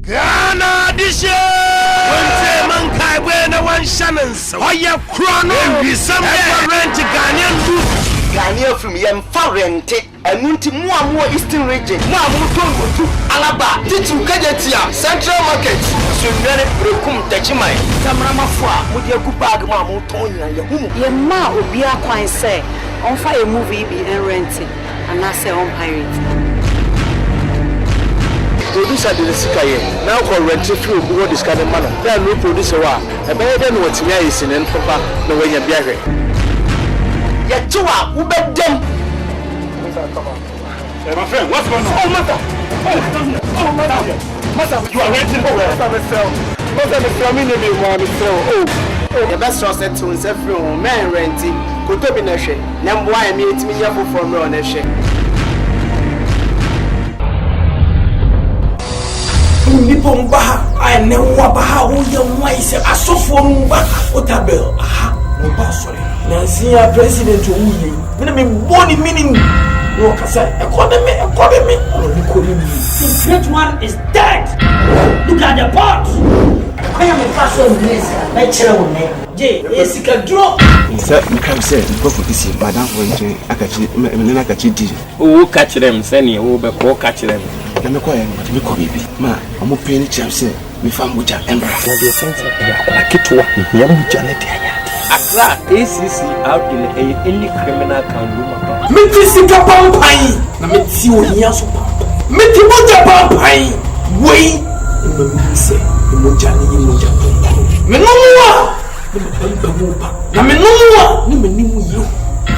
Ghana dishe Wante mankai wena wan shanans Oya chrono Every rent Ghanaian food Ghanaian film yem fa rente Enunti mua Eastern region Mua tongo Alaba Titu kajetia Central Market Sunwene Brekum Tachimai Samrama fwa Mudi egu bag mua tonya Yahumu Yema obia kwan say on fire movie be renting and I say on pirate. Producer de sika ye now call rent free go this kind of manner then no producer wa e be dey what me is in papa na we nya bia hwe ye tuwa wo bedem my friend what's going on oh mother Masa you are renting for where Masa me sell me no be one me sell the best source to say free men renting ko to bi na hwe na mbo a me etimi nya fofo me on na hwe nipo mbaha ane wabaha uye mwaise asofo mbaha otabel aha mbaha sorry na president uye mina me boni meaning no kasa economy the great one is dead. Look at the pot. I am a person blessed by children je esika drop sir you can say go for this madam for you akachi me na akachi di o catch them send o be ko catch them na me ko ya me ko bibi ma omo pay ni cham say me fam buja embra na the center ya kitwa ya buja na dia ya Accra ACC out in any criminal can do me tisika pampai na me ti ohia so me ti buja pampai we me say moja ni moja me no wa na me no wa ni me ni mu yo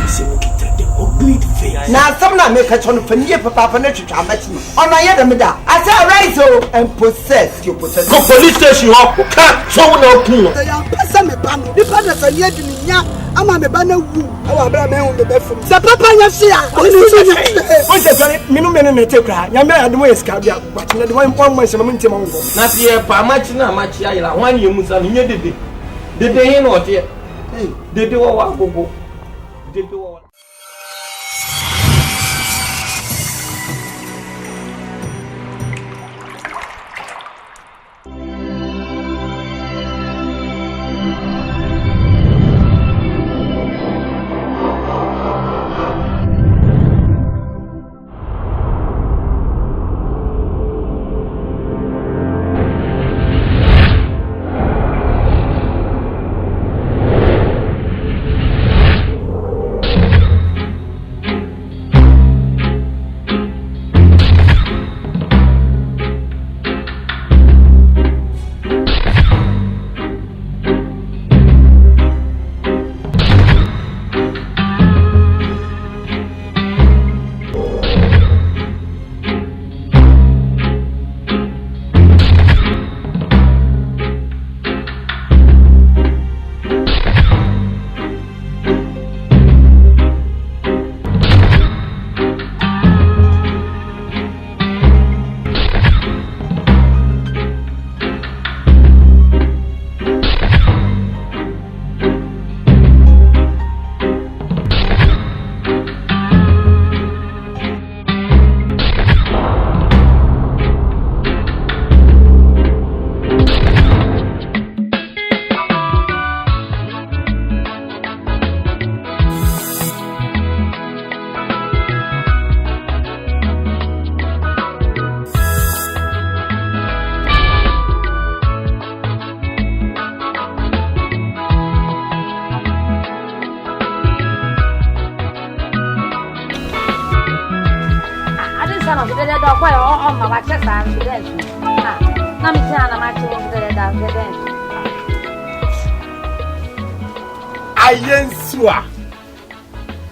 se mo kita de ugly face na some na make a ton for near papa na twitwa amachi ona ye dem da I say arise and possess your possess go police station up ka so na kun no ya pesa me ba no nipa na so ye dini nya ama me ba na wu awa bra me hu me be fum se papa nya fia o se tore minu me ne te kra nya me ademo eska bia but na de wan mo se me ntima ngo na se pa amachi na amachi ayira wan ye musa no nye dede hin no ote dede wo wa gogo dede wo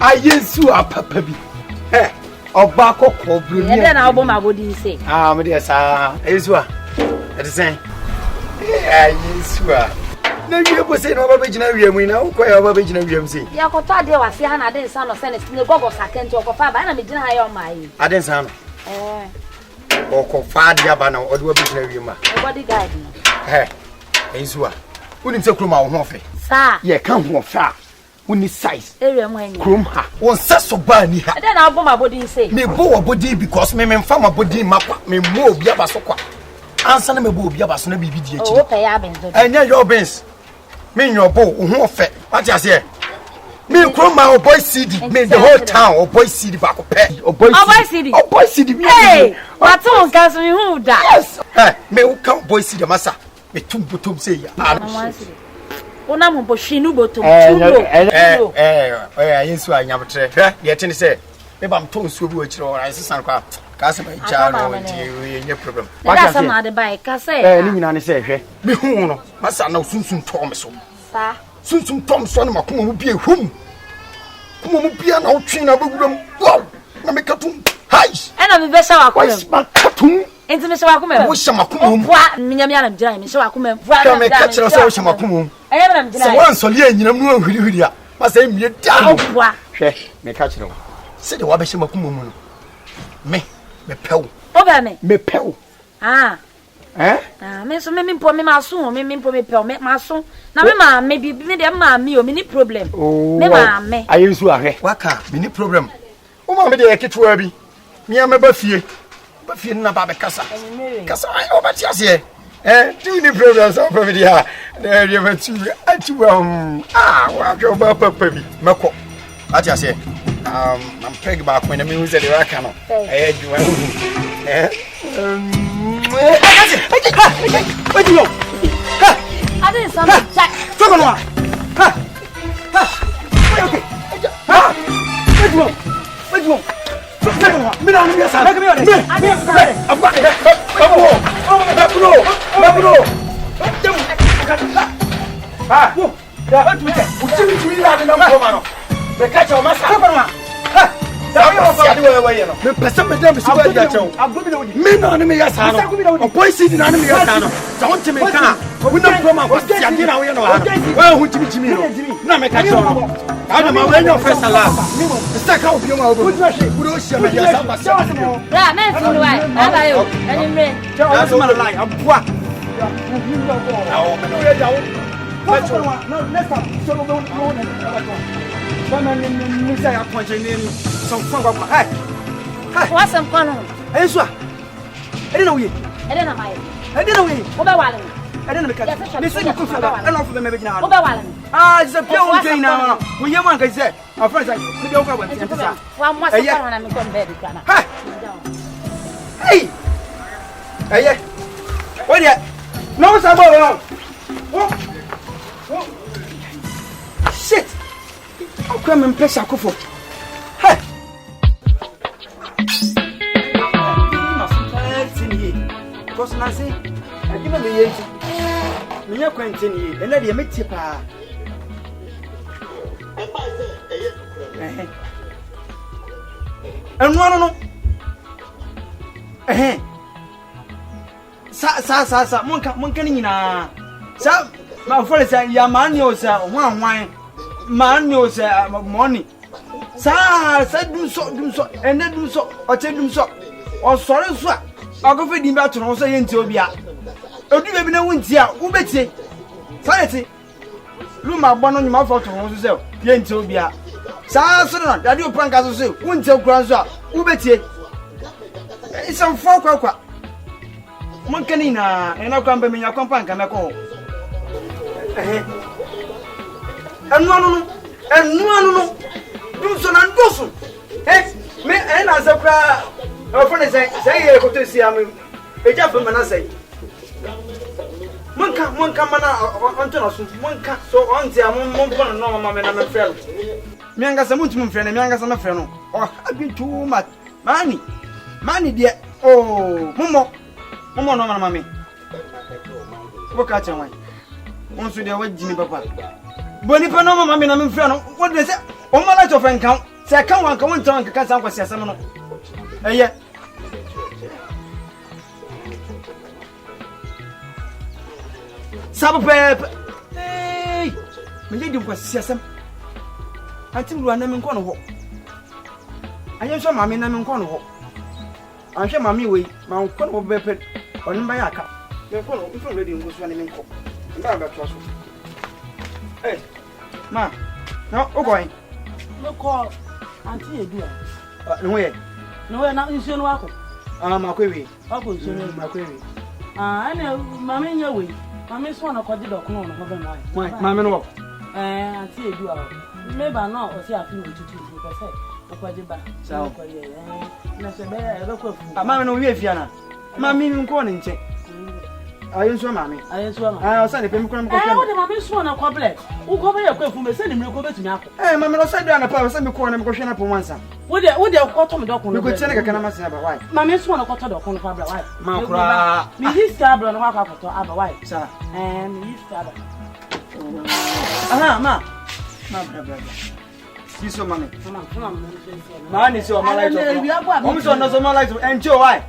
Ayensua papa bi oba kokko bru ni e na obo mabodi say me dey sa ayensua e dey say ayensua na wie bo say na oba be gina wie mu na ko ya oba be gina wie mu say ya ko to ade wa se ha na ade nsa no se ne gogo sakenti okofa ba na me gina ha ya o mai ade nsa no okofa ade aba na ode wa be gina wie mu body guard no ayensua unim se kroma wo ho fe sa ye kan ho fa uni size area mo enyi krom ha won seso ba ni ha na abo ma body say me bo wo body because me mfa ma body makwa me mo obi aba so kwa Answer me bo bia ba so na bibi di Oh, pay ya benzo. Enya your bins. Me your bo ho fe. What you say? Me kro ma o boy CD. Me the whole town o boy CD BAKUFUO. O boy CD. O boy CD. Hey, what on gas me who da? Yes. Hey, me o ka boy CD masa. Me tum say ya. Ona mo bo hwinu botom. Yesu anyabotre. Hwe, ye tini say. Me bam ton suo bi o kire o ansesan kwa. Ka se ba ja no ye problem. What say ma de bai ka say. Ni nyina ne say hwe. Me hu no. Masa na sunsun tom so. Sa. Sunsun tom so na makoma mu bie hum. Kuma mu bia na otwe na beguram. Wow. Na me katum. Hai. Ena me be sha wa komem. Ma katum. Enti me sha wa komem. Wo sha makomum. Bua minyam ya na mjira me sha wa komem. Bua na me ka kire so wo sha makomum. Eya na mjira. So wan soli anyinam no ahwirihwiri a. Masa emie da. Bua. Hwe, me ka kire wo. Se de wa be sha makomum no. Me pew. Oba me. Me pew. Ah. Me so me mpo me maso me mpo me pew me maso. Na me ma me bi me de ma me o me ni problem. Me ma me. Ayensu ahwe. Waka, me ni problem. O ma me de eketwa bi. Me am ba fie. Ba fie na ba be kasa. Kasa o ba ti ase. Do ni problem so for me dia. Na ye ba tu ati wa wa jo ba papa bi. Meko. Ati ase. I'm peg back when I mean who's the Akan. I didn't sound like me pesa me dem si wa dia chew me na ne me yasa no o boy si na ne me yasa no za won timi ka wo na pro ma ko si ade na wo ye no ha wa hu timi no na me ka chew no ada ma we no first ala sta ka obi ma obo wo do si me yasa ba si ra me si no ai aba yo ani me na so ma lie abua na o me no ye ja wo no next time so no me say I punch in some fun go hey what's some fun hey so I don't know you I don't know my I don't know you oba wale I don't know because me say you could I know for them be na oba wale it's a pure thing now we you man can say our friends like we go go and say wa mo say na me come bed kana hey hey what there no sabo shit Akuapem Twi Akufo. Hey. Because na say, I give me ye. Me ya kwantini, and na me tipa. No. Sa monka ni nyina. Sa ma for say ya mani o sa hwan man you say money. Sa dum so and then dum so or tell dum so or sorry so I go feed him back to no say enti obia. Odu be na wunti a wo betie. Sayeti. Luma bono nyuma for to no so say enti obia. Sa so no daddy opranka so say wunti kura so a wo betie. It's some for kwa. Mon kanina ena kwamba me yakwampa nka meko. No. Do so na ndoso. Me na zakra. For the say e ko to si am. E ja fa mana say. Monka mana onto na so. Monka so onti am mon pon no mama me na me frɛ. Me angasa muntum frɛ na me angasa me frɛ no. Oh, abi too much. Mani dia. Oh, momo no mama me. Boka chanwan. Onso dia wajimi papa. Boni pa no mama me na me frɛ no. What dey say? O mala to fan kan. Say kan wan kan won tan kan san kwasi asem no. Eye. Sabu pep. Hey. Me dey kwasi asem. Antim ruwa na me nko no ho. Ayen so mama na me nko no ho. Anhwe mama we, ma nko no bepe. Oni ba ya ka. Me nko no, nko ready ngo so na me nko. Mba ba to so. Hey. Ma. No, o going. No call. Auntie Edu. No way. No way na nsuo no wako. Makwewe. Wako nsuo no makwewe. Ah, I know, Mammy, your way. Mammy swan a cottage dog, no, Mammy, no. I see you do. Maybe I know or see a few to 2%. So, Mammy, no, we Fiana. Mammy, I'm calling check. I am so, Mammy. I am so. I'll send a pimp. I want the Mammy swan a couplet. Who cover your quick from the sending you over to me. Eh, Mammy, send down a power, send me corner and question up on one side. Would they call Tom Dock? You could send a canama about why. Mammy swan a quarter dog on the public wife. Macra, Miss Scarborough and walk up to other wife, sir. And Miss Scarborough. Ma, brother. You saw mommy. Man is your life. Almost on the life to enjoy.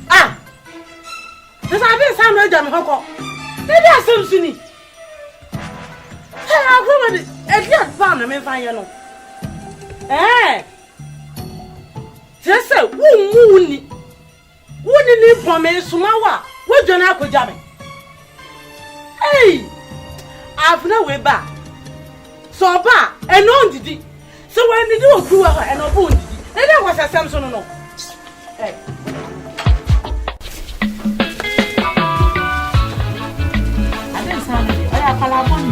Ah! This I didn't sound like Jamie Hoko. Maybe I saw Sunny. Hey, I'll go with it. And just found them if I know. Eh? Just say, woo. Wouldn't need promesse, Sumawa? What do you know? Hey, I've no way back. So bad, and no did it. So when they do a crew and a wound, then there was a Samson. No, hey, I didn't sound it. I have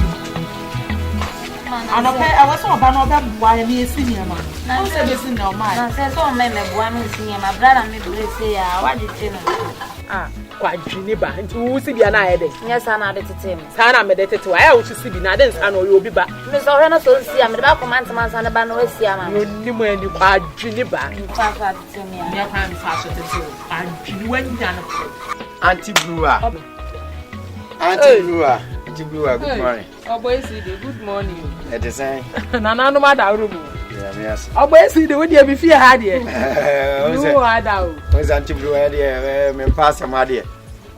and okay, I was so bad about why I need senior man. I said, listen, no, man. I said, so many one senior, my brother, maybe say, what did you know? Ah, quite Geneva, and to see an idea. Yes, I'm added to him. Sana meditated to I also see the Nadens, and you'll be back. Miss Orana, so see, I'm about command to Mansan about no Siam. You knew when you quite Geneva. You can't to me, and your hands are to do. And you went down. Auntie Brewer. Auntie Brewer. Good morning. Oh, boy, see the good morning. At the same. Nana, no matter room. Yes. Oh, boy, see the wood you be fear had here. No, I doubt. Was Auntie Brewer, dear, and pass my dear.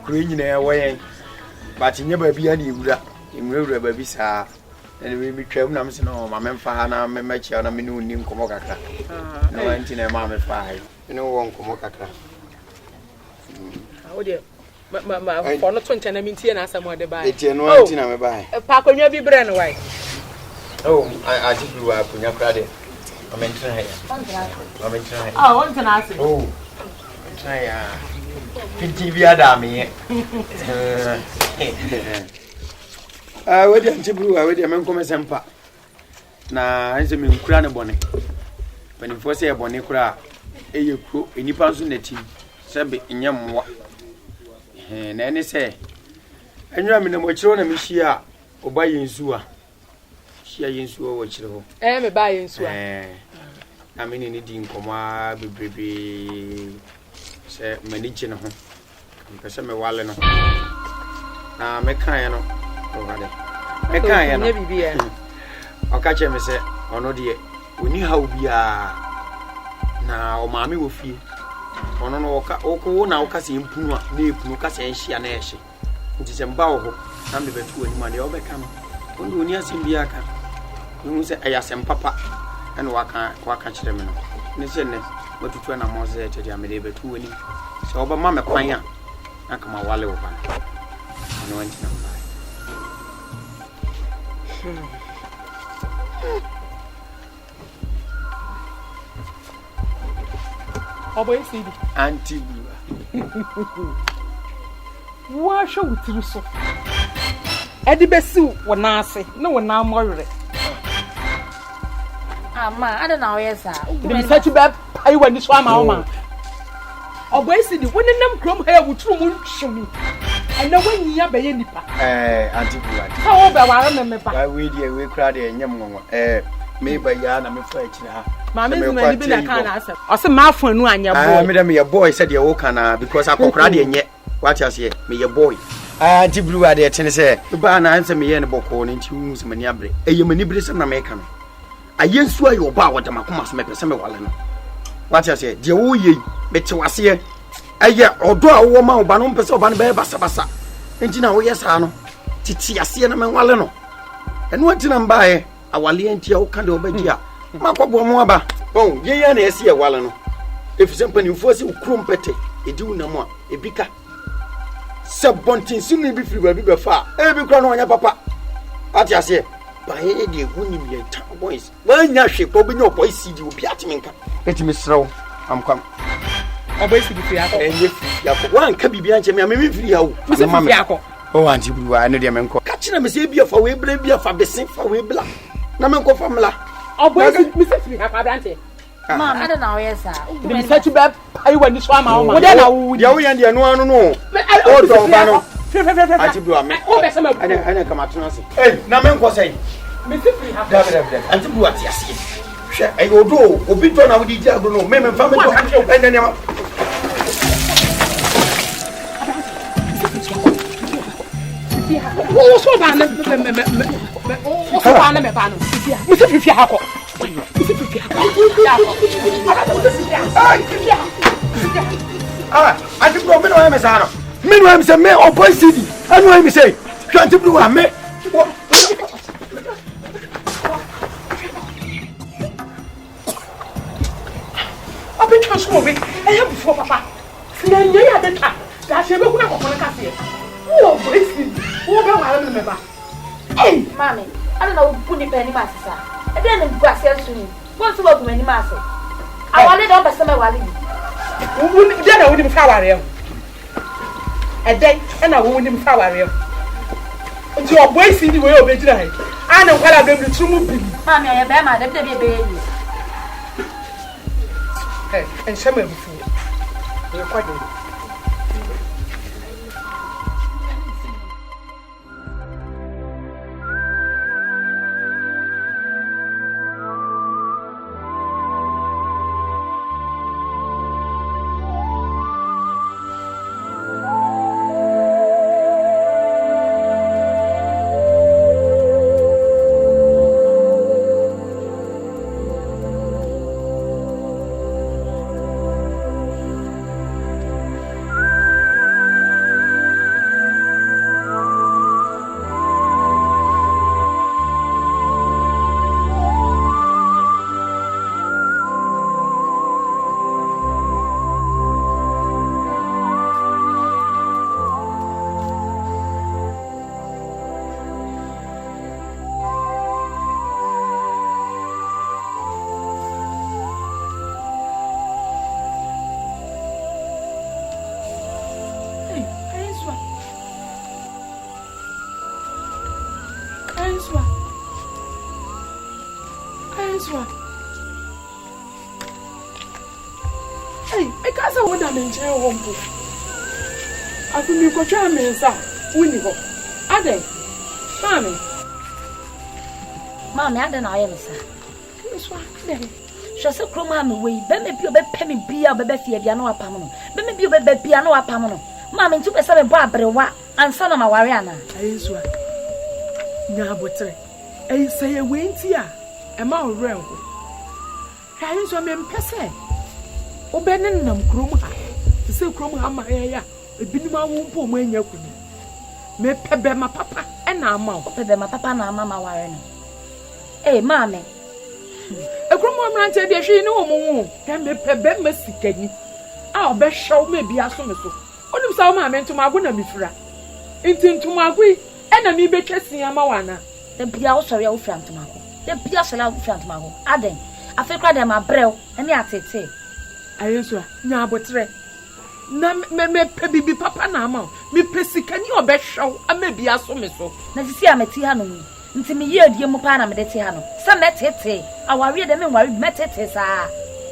Queen in a way. But you never be any wood in real baby, sir. And we be traveling, I'm saying, no, my man, Fahana, my match, and I'm in Komoka. No, auntie, and mamma, 5. You know, one Komoka. Oh, dear. For not 20 and I mean, and somewhere to buy. It's no, I'm buy. A pack on your be brand away. Oh, I think you are putting your credit. I'm in trying. Oh, one can ask. Oh, try. TV Adami. What did you do? I would have come as a pa. Now, I say, crown a bonnet. When you first say a bonnet, cry, a crew, any person in the team, Sabby in your and then say, and you are in a matrona, Michia, or buy in Sua. She in Sua, which you am a buying Sua. I mean, anything, Coma, baby, say, managing home. Because I'm a wallet. Now, Mecano, over there. Mecano, be I'll catch him, say, or no, dear. We knew how we are now, Mammy will feel. Ono no oko na okasi impunu na epunu kasa enhia na ehye nti se mba wo na me betu ani ma de obeka no ondo oni asem bia aka nu se ayasem papa ene waka kire me no ne se ne watutu na mo se tedi amede betu ani se oba ma me kwan a aka ma wale wo ba no anti na mba Oh, boy, see Auntie What show with you so? Eddie Bessu, when I say, no one now more. Ah, ma, I don't know, yes, sir. You such a bad pie when you swam our man. Oh, boy, see the winning them chrome hair with true moon show me. And no one here by any part. Auntie Brewer. How about I remember? Why we dear, we cried a young maybe Yana, I'm afraid. Mamma, I can't answer. I said, my friend, one your boy. Madam, your boy said you're Okana because I could cry yet. What I say, me your boy. Auntie Brewer, dear Tennessee, the barn answer me and a book on into Maniabre. A humanibris and American. I yes swear your bow what the Macumas make a summer while. What I say, dear, oh, ye, bet you was here. A year or do a woman, Banon Peso Ban Bassa. And you know, yes, I know. Titi, I see a man Wallano. And what in buy our Lientio Cando Bedia. Mako Bomoaba. Oh, ye and I see a Wallano. If something you force you crumpet, a do no more, a bika. Sub Bontin soon be free, will be far. Every crown on your papa. What you say? By the winning boys. Well, now she probably no boys see you be at me. Let me throw. I'm come. Oh, basically, and if one can be behind me, I'm free out. Oh, Auntie, I know the man. Catching them say beer for way, beer for the same for way black. Namanco family. Oh, Mrs. Akan. Mom, I don't know, yes, sir. You said you bad. I went this one. What are we and the no. Oh, don't I to do a man. Oh, I didn't come out to us. Hey, Naman was saying, Mrs. David, and to do what you see. I go do, or be done out with the Diagono, men and family, and then what's so bad? I think no men are meanwhile, I'm a or boy city. I know him say, trying to do a man. I've been transforming. I have before Papa. Then you are the cat. That's a look of a cafe. Oh, Gracie. Oh, I remember. Hey, Mammy, I don't know who put penny master. And then in Gracias soon. What's the work many master? I wanted up a summer while then I wouldn't flower. A day and I wouldn't flower. Until your boy see the way of it. I know what I've been to movie. Mammy, I am my baby. And some of you. You're quite good. Hey, I can't say what I'm in jail. I think you could try me, sir. Winnie, are they? Mammy, I don't know, sir. This one, then. Just a crumb away. Then maybe you penny be a baby piano a pamano. Then maybe you baby piano a pamano. Mammy, 2 Barbara and son of my Wariana. I swear. Now, but I say a wind here. Am I real? I saw me pesse. Obenin nam chroma. The same chroma hammer here. A binima won't pull me in your queen. Me pebe my papa and our mouth. Pebe my papa and our mamma Warren. Eh, mammy. A chroma ranted there she no more. Can be pebe mercy kenny. Our best show may be as soon as so. Only saw my man to my winner before. Into my way. Enemy be chasing a mawana. The Pia sorry old friend to Marco. The Pia shall out friend to Marco. Aden, I think I am a brew, and yet say. I answer, now but tre. Na me baby papa na me pesi can you best show, and maybe I saw me so. Now see, I'm a Tiano. Until me hear the Mopana Meditiano. Some met it, our read them and worried met it.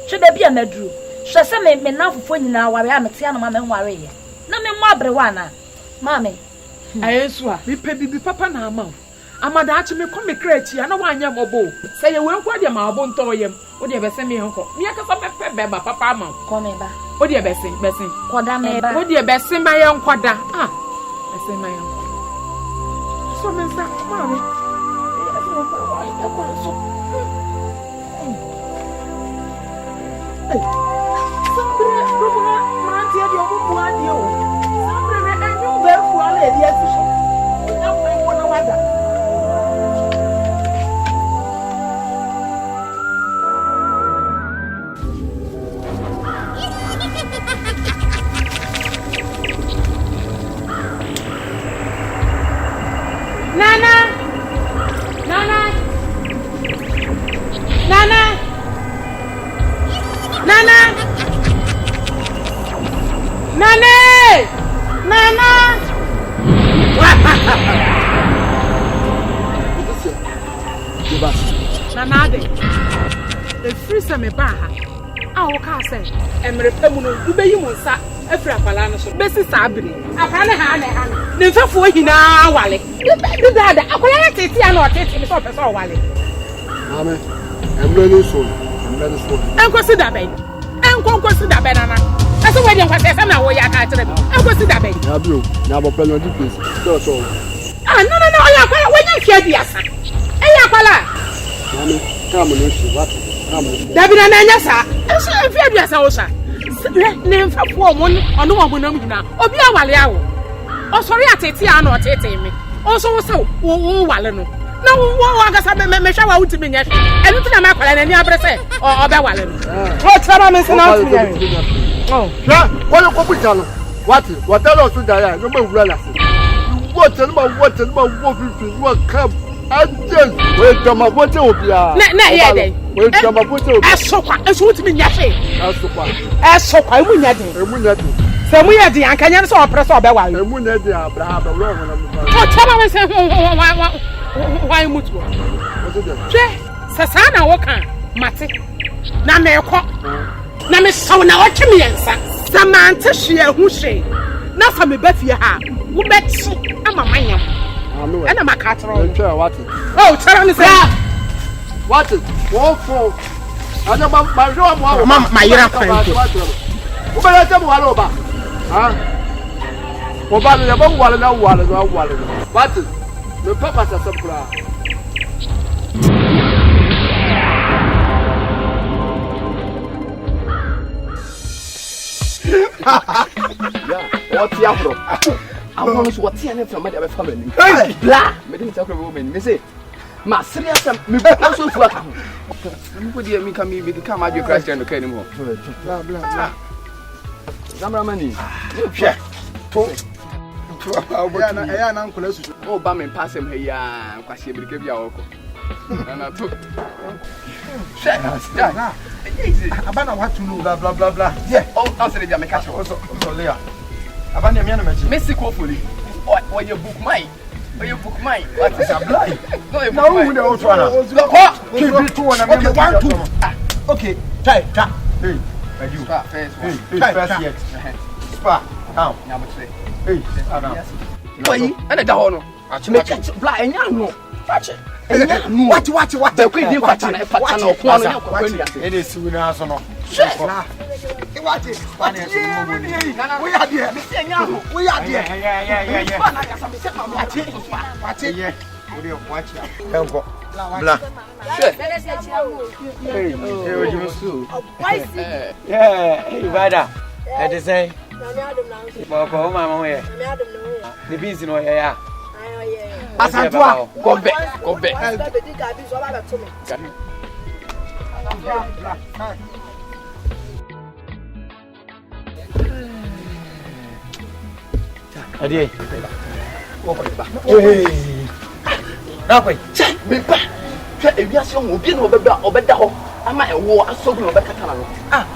Should there be a medru? Shall some make me now for now where I am a Tiano man warrior. No me more brewana, mammy. I answer, me baby papa na mouth. Amada achi me come create ya na wanya mobo. Say you won kwa dia ma obo nto yem. O dia bese me honko. Me aka so pepe ba papa ma. Come ba. O dia bese. Koda me ba. O dia bese ma ye nkoda. Ah. Bese ma ye nko. So me sa ma me. E aso pa wa ya kwa so. Sabre promo ma tie dia mo mu ade o. Sabre me enyu be fu ala e dia si so. O nya mo na wada. Nana, Nana. Nana de. The free some baha. Our castle. And Repemuno, you be you sa. Efra palano so. Besi sabri. Akane hane. Nefa fo hina wale. You dada. Akoya tete ano tete me so person wale. Amen. I'm ready soon. Enko da ben. Enko da ben nana. Ase we dey nkwase se na wo ya ka kire. Enko da ben. Na bio, na bo pelo di place. So. Ah no, oya kwala we nya hia biasa. Eya kwala. Mami, come no shi, what? Come. Dabi na nya sa. Ese hia biasa wo sa. Ne mfa fo mo ono mo nam hina. Obi awale awo. Osori atete a na otete me. Oso wo se wo wale no. Na wo agasa me hwa wa utimi nya. Enu tina ma kwala na ni abrese obe wale no. Wo tara me se na utimi. Oh. Ja, wo ko buta no. What? What tell us to die. No me wura la. What fifi wo come. Antes, we jama bote obia. Na here dey. We jama bote obia. Eso utimi nya fe. Esokwa emu nya den. Se mu ye den ankanya so oprese obe wale. Emu nya den Abraham we ho na mu. O tara me se why mutu. Je, sasa na wo kan mate. Na me ko. Na me so na wo twemi yensa. Samante hwe hu hwe. Na fa me ba fie ha. Wo beti ama manyam. Ana makatro. What? Oh, tell me say. What? Wo fo. Ana ma jo mo. Mama, my yera friend. Wo ba ta mo wala ba. Ha? Wo ba le ba wala na wala. What? Me papa sa sapra. Yeah, what's your problem? I want to what's your name from my family. Blah, me didn't talk about me. Me say, my serious, me also flat. Me dear, me come me become a Christian okay anymore. Blah blah. Zamramani. Yeah. Oh, Bam and pass him here, because he will give you a walk. And I took. Abana what to know, blah blah blah blah. Yeah. Oh, I'll say, I'm a cash also. Abana Miana, Messi, hopefully. Or you book mine. Or you book mine. What is a blind? No, we don't want to. What? Keep it to 1 Okay, try. Hey, you. First yet. Spa. Now. Hey, why? And a down. Blind, no. Watch it. What? The queen didn't watch it. It is soon as no. What is we are there. We are there. Yeah. Watch it. Watch it. Blah. Hey, hey, brother. That is say. Mama, the beans in our hair. Asante, go back. Adi. Hey. Nakwe. Me ba. Ewiase o obi na obeda ho. Ama ewo asogun obekata na no.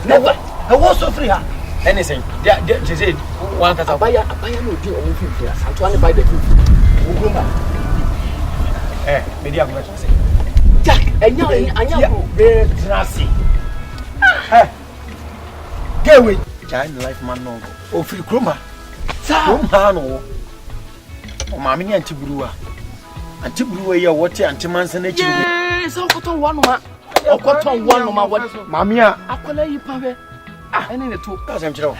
Never. Ewo so free ha. Anything. They say one kata. Abaya no di o fifi. Santo ani by the fifi. Uguma. Me dia go say. Jack, anya bro. Be trasi. Get away. Giant life man no. O free kroma. Kroma no. O ma me ni antiburuwa. Antiburuwa ya wote antimansa na chiru. So koton one ma. Okoton one ma what? Mami a akola yi pa hwe. Ene ne to. Ka sam kire o.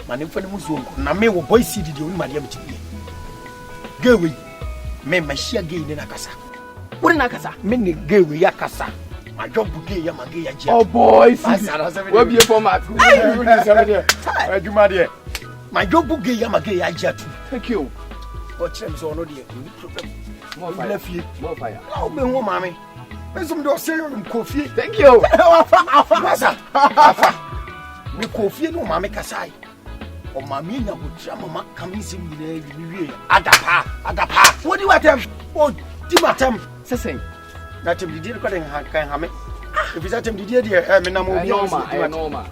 Ma ne mfa ne musuo na me wo boy seed de oni ma de mti. Get away. Me mashia gay ne nakasa. Wori nakasa? Me ne gay we yakasa. My job gay ya magay ya je. Oh boy, we be format. My job gay ya magay ya je too. Thank you. But chem so no dey. Problem. More fire. How be wo mama? Me some do say you kofi. Thank you. Afa. Me kofi no mama kasai. O mama nya go tria mama kamisim ni na wie. Adapa. What do you attempt? Oh, Timatem. Sesen. Na tem di ko den kan ha me. If you say me dear, me na mo bi normal.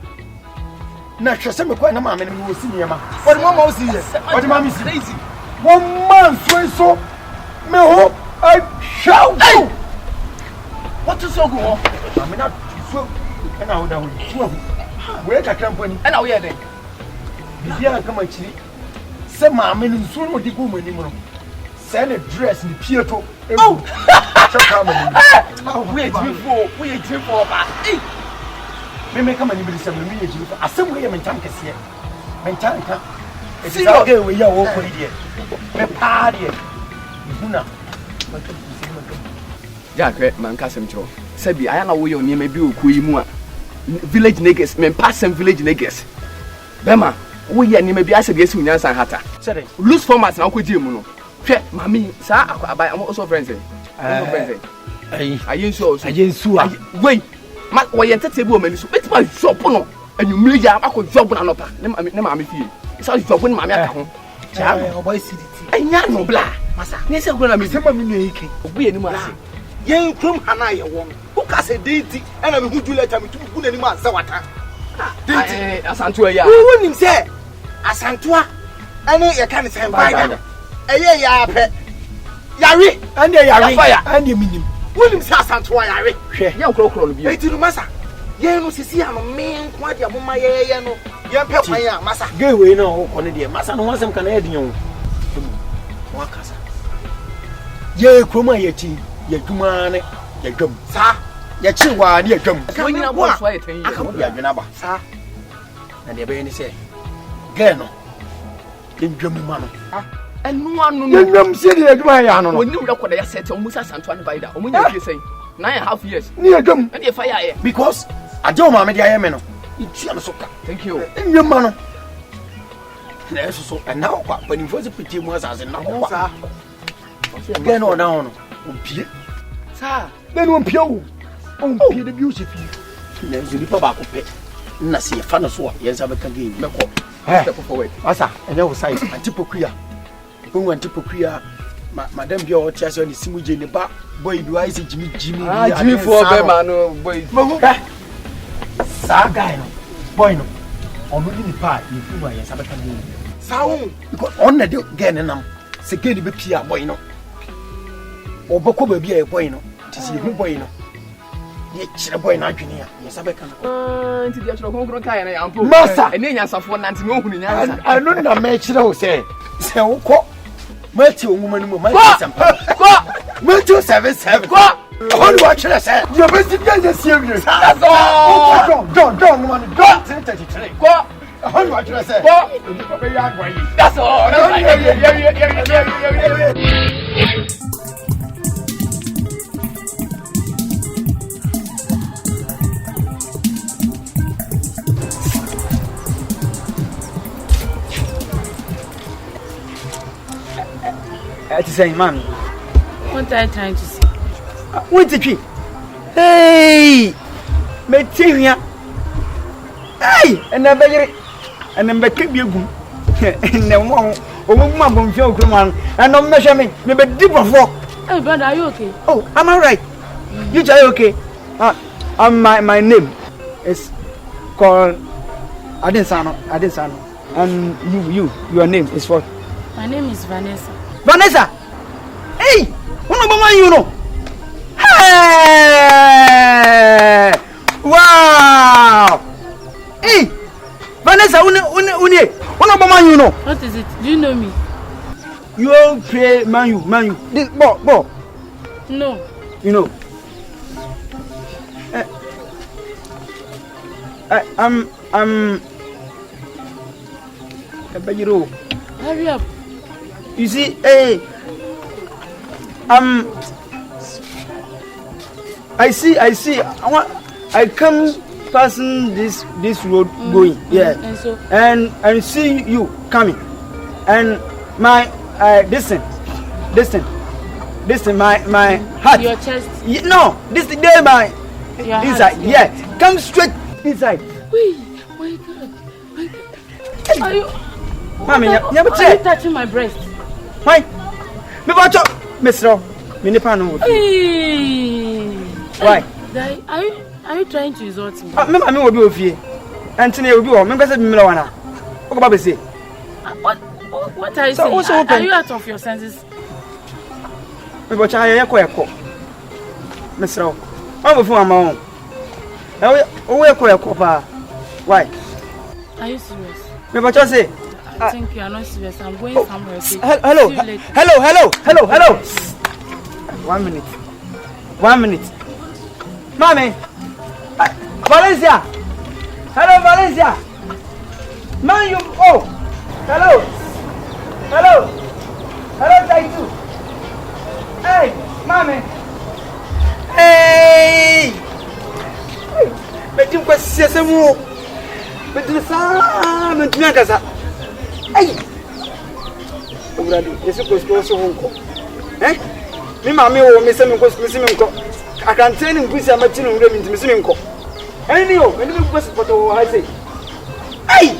Na hwese me kwa na ma me no si niema. What mama o si here? What mama si crazy? 1 month so me ho I shout. What is so go? I'm not so and I would have where ka company And now we are there. Bibia ka machiri. Se ma me no so no di go mani mo. Se na dress ni pieto. Oh. We are for ba. Me make am anybody say me ye jifa asem we ye mentam kese mentam ka e ti sa ge we ya wo ko die me pa die huna Ja kre man ka sem chro sabi aya na wo ye oni ma bi oku yi mu a village niggas men pass some village niggas bema wo ye ni ma bi asabi esi unyansan hata say loose format na ko die mu no hwe mami sa akwa am also friends ayin so wait ma wo ye tete bi o mani so betima shop no anwumre ya akọ job na nopa ne ma me fie isa job ni ma me aka ho ja o boy cdt anya no bla masa ne se gona me se ma me no yike obu ye ni mu ase yen krom hana ye wo wo ka se date na me hu ju later me tu ku na ni ma ansa wata date asantua ya wo nim se asantua ane ye kan se mba eye ya pe yare ande yare ande minim wonim sa asantoa yare hwe ya nkrokro no bi eti no masa ye no sisi ano me nko ade aboma ye no ye pe kwan ya masa ge we no wo ko ne de masa no wasem kana ye de yon wo akasa ye kroma ye ti ye dwuma ne ye dwam sa ye chi wa ne ye dwam wo nyina bo so ye tan ye aka wo ya dwena ba sa na de be ni se ge no ye dwam ma no enu anu no yenwam sie de adwuma ya no no oni wura koda ya set o musa santo an baida o munya fie sen 9.5 years ni adwam and e fire here because ajo ma me de aye me no itu am so ka thank you enwam ma no na eso so na kwa pani fozi piti mu asase na kwa sa ge no na no opie sa na no opie o opie de bi o se fie na zuri pa ba ko pe na se fa no so ye za be ka ge me ko step forward asa enye wo sai antipokuya Bungu antipokuya madam bi o tia se ni simu je ne ba boy bi wa ise jimi jimi for be ma no boy sa guy no boy no onu ni pa ni fu wa ya sabata ni sa won because on na de get ne nam se get ni be pia boy no obako ba bi e boy no ti se hu boy no ye chire boy na adwene ya ye sabeka no nti dia chiro konkro kai na ya mpo masa ene nyansafo nante no hu ni nyansa anu na me chire ho se wo ko Matthew woman mo Matthew go Matthew 7 go on watch it say you best get the serious that's all don't woman don't 33 go on watch it say go be ya gwa yi that's all Ati say mami. What are you trying to say? What Twi? Hey! Me tia. Hey! And abeyere. And em be kebiegum. And mo ma bom fi okroman. And no me hwe me be deep before. Hey brother, are you okay? Oh, am I right? You are okay? My name is called Adensano. And your name is what? My name is Vanessa. Vanessa! Hey! What about you know? Hey! Wow! Hey! Vanessa, what about you know? What is it? Do you know me? You all play man you. This ball. No. You know. I'm Hurry up. You see, hey, I see. I come passing this road going, yeah, and see you coming, and my listen, my heart. Your chest. No, this day my inside. Yeah, come straight inside. Wait, my God. Are you? Mommy, are you touching my breast? Why? Me watch up, Mister. Me nipa no. Hey. Why? Guy, are you trying to insult me? Me will be with you. Anthony will be on. Remember, said Milana. What about say? What are you saying? Are you out of your senses? Me but I eko. Mister, I'm before my own. Why? Are you serious? Me but you say. I think you are not serious. I'm going somewhere. Hello. 1 minute. 1 minute. Mommy. Valencia. Hello, Valencia. Man, you. Oh. Hello, Taitu. Hey, mommy. Hey. But you can see some more. But you saw me to casa. Hey. Already, it's supposed to go so home. Eh? Me mammy will miss him because miss him. I can tell him which I'm matching him to miss him. Anyway, when you was what I say. Hey!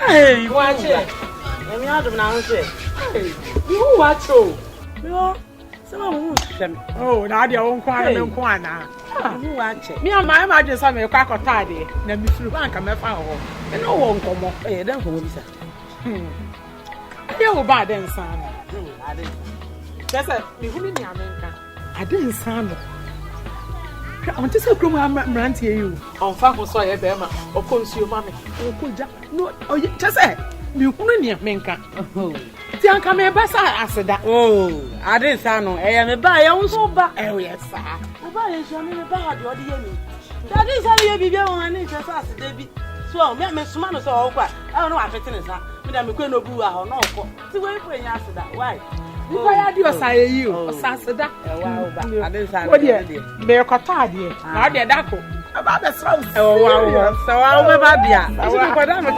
Hey, watch it. Let me out of now. Hey, you watch you. Someone who oh, now they won't cry. Who watch it? Me and my imagine some crack or tidy. Then be through bank and me found home. And no one come up. Hey, then for what is that? You will buy them, son. I didn't. That's it. Me who need America. I didn't sound. I want to say, come on, rant you. On Fako saw a bema, or consume mammy. No, oh, just say, you couldn't hear Menka. Tian come a bassa, I said that. Oh, I didn't sound. I am a buyer, also, but oh, yes, sir. The buyer is only about your enemy. That is how you be on an interest, Debbie. So, me, Miss Manos or what? I don't know what it is. Madame Queno Boo or no. See, wait for you after that. Why? Why do you say you? Sasada? I didn't say, oh, dear, they're Cotadi. Now they're Daco. About the south. Oh, wow. So I'll be bad. I will put them a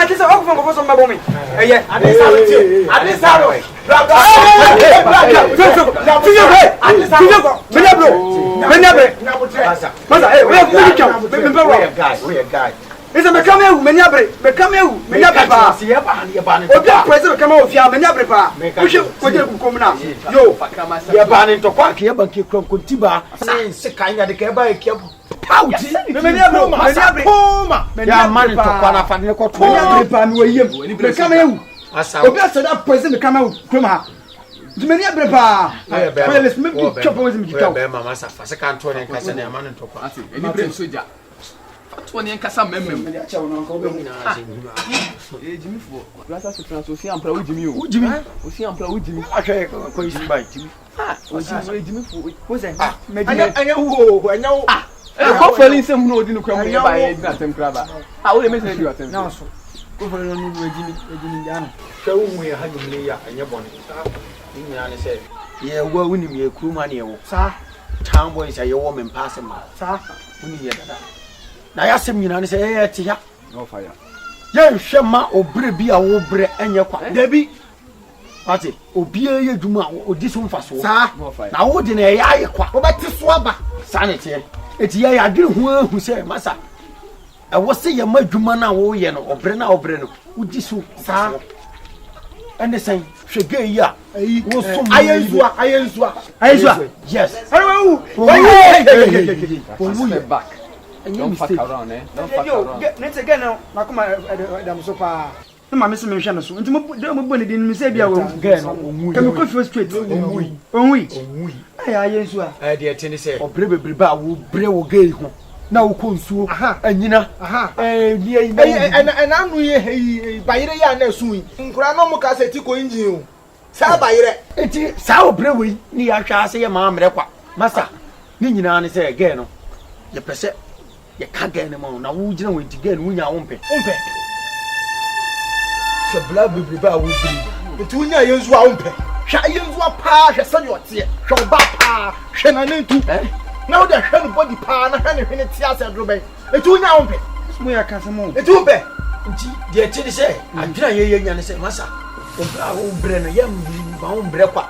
this is all from some baby. Yeah, I didn't it's a become many come out here, many we should come now. Yo, you're banning to quack here, but you come Tiba, saying, kind of the cable. Tony and Casa member. Jimmy for Rasa Transocian Pro Jimmy. Ocean Pro Jimmy. Okay, question by Jimmy. Jimmy for who's that? Maybe I know. Hopefully, some no didn't come here by Nathan Crabber. I will message you at them. No, so go for Jimmy. Show me a hugging layer and your bonnet. Indiana said, yeah, well, winning me a crew money, sir. Town boys are your woman passing, sir. When you get that. Na ya sem nyina ne se eh tia no fire ye hwema obre bi a wo bre enye kwa dabi ati obi ye dwuma odi so mfa so na wo de na ye aye kwa wo beti so aba sanity. It's ya, I do who say, Massa. I was say your madjumana, oh, yen, or Brenna or Brenno, would you so, sir? And the same, she gave ya. I yes. Hello, back. Don't fuck around, eh? Don't fuck around. Let's again now. I'm so far. No, my Mr. Michelle, so into my didn't say, I will get on. Can you go for straight? On we. I yes, you are. I dear Tennessee, or Brave Briba will brew gay. Now, Consu, and you know, and I'm we by the yarn soon. Granomoka said to go in you. Sabayre, it is Sao Brewy, near Chassia, Mamma, Massa. Nina say again. You perceive. You can't get them on. Now, would you know it again when you're open? So, blood will be bad with you. The 2 years were open. Shines were pa, son, your tear. Shall back, Shannon too, eh? Now they're trying to body pan and a theatre drobay. The 2 now open. We are Casamon. The 2 bed. Dear Chitty say, I'm trying to hear you say, Massa. Oh, Brenner, young bound breakfast.